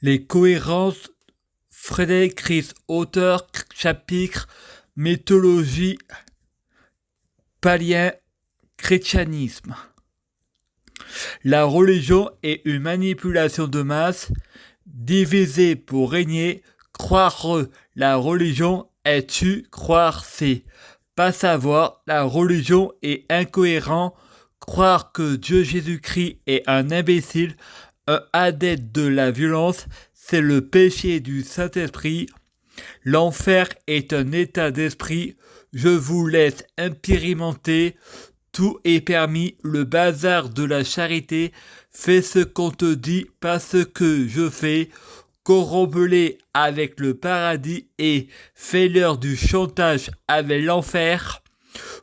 Les cohérences, Frédéric Ries, auteur, chapitre, mythologie, païen, christianisme. La religion est une manipulation de masse, diviser pour régner, croire la religion est tu, croire c'est pas savoir, la religion est incohérent, croire que Dieu Jésus-Christ est un imbécile, un adepte de la violence, c'est le péché du Saint-Esprit. L'enfer est un état d'esprit, je vous laisse expérimenter, tout est permis, le bazar de la charité, fais ce qu'on te dit, pas ce que je fais, corrompe-les avec le paradis et fais-leur du chantage avec l'enfer.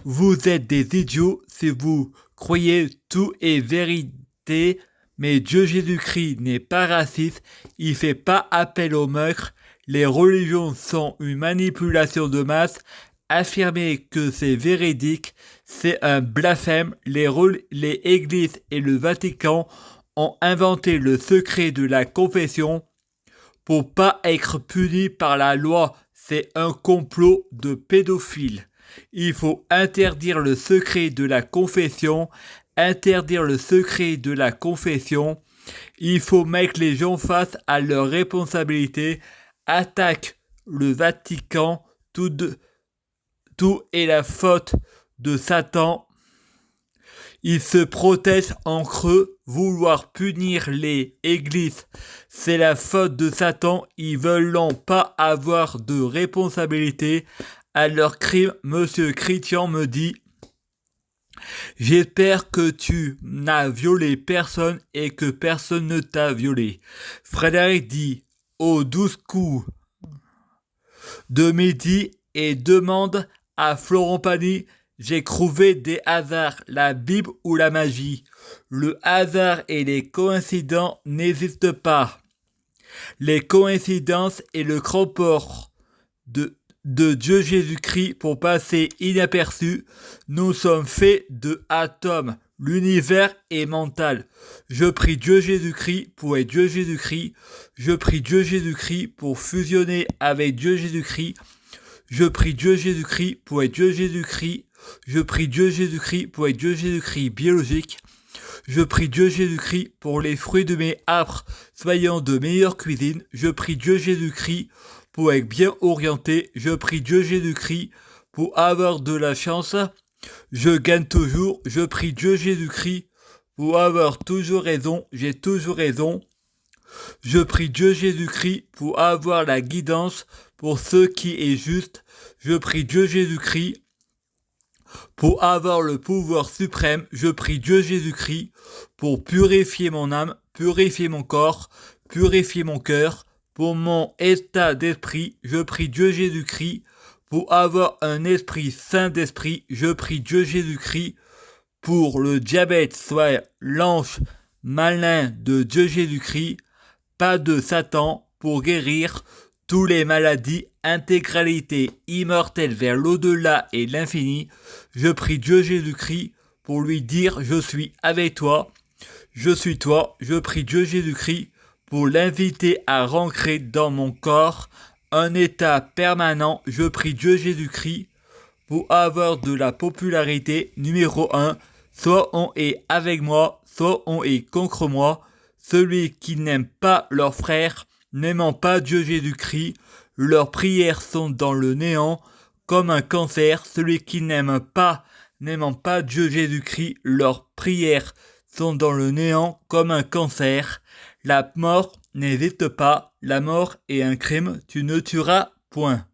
Vous êtes des idiots si vous croyez tout est vérité, mais Dieu Jésus-Christ n'est pas raciste, il fait pas appel au meurtre, les religions sont une manipulation de masse, affirmer que c'est véridique, c'est un blasphème, les églises et le Vatican ont inventé le secret de la confession pour pas être punis par la loi, c'est un complot de pédophiles. Il faut interdire le secret de la confession, interdire le secret de la confession. Il faut mettre les gens face à leurs responsabilités. Attaque le Vatican, tout est la faute de Satan. Ils se protègent entre eux, vouloir punir les églises, c'est la faute de Satan, ils veulent pas avoir de responsabilité à leurs crimes. Monsieur Chrétien me dit « J'espère que tu n'as violé personne et que personne ne t'a violé. » Frédéric dit « Aux 12 coups de midi et demande à Florent Pagny « J'ai trouvé des hasards, la Bible ou la magie. Le hasard et les coïncidences n'existent pas. Les coïncidences et le grand port de Dieu Jésus-Christ pour passer inaperçu. Nous sommes faits de atomes. L'univers est mental. Je prie Dieu Jésus-Christ pour être Dieu Jésus-Christ. Je prie Dieu Jésus-Christ pour fusionner avec Dieu Jésus-Christ. Je prie Dieu Jésus-Christ pour être Dieu Jésus-Christ. Je prie Dieu Jésus-Christ pour être Dieu Jésus-Christ biologique. Je prie Dieu Jésus-Christ pour les fruits de mes arbres soyant de meilleure cuisine. Je prie Dieu Jésus-Christ pour être bien orienté. Je prie Dieu Jésus-Christ pour avoir de la chance. Je gagne toujours. Je prie Dieu Jésus-Christ pour avoir toujours raison. J'ai toujours raison. Je prie Dieu Jésus-Christ pour avoir la guidance pour ce qui est juste. Je prie Dieu Jésus-Christ pour avoir le pouvoir suprême. Je prie Dieu Jésus-Christ pour purifier mon âme, purifier mon corps, purifier mon cœur, pour mon état d'esprit. Je prie Dieu Jésus-Christ pour avoir un esprit saint d'esprit. Je prie Dieu Jésus-Christ pour le diabète soit l'ange malin de Dieu Jésus-Christ, pas de Satan, pour guérir toutes les maladies, intégralité immortelle vers l'au-delà et l'infini. Je prie Dieu Jésus-Christ pour lui dire je suis avec toi, je suis toi. Je prie Dieu Jésus-Christ pour l'inviter à rentrer dans mon corps, un état permanent. Je prie Dieu Jésus-Christ pour avoir de la popularité. Numéro 1, soit on est avec moi, soit on est contre moi. Celui qui n'aime pas leur frère, n'aimant pas Dieu Jésus-Christ, leurs prières sont dans le néant, comme un cancer. Celui qui n'aimant pas Dieu Jésus-Christ, leurs prières sont dans le néant, comme un cancer. La mort n'existe pas, la mort est un crime, tu ne tueras point.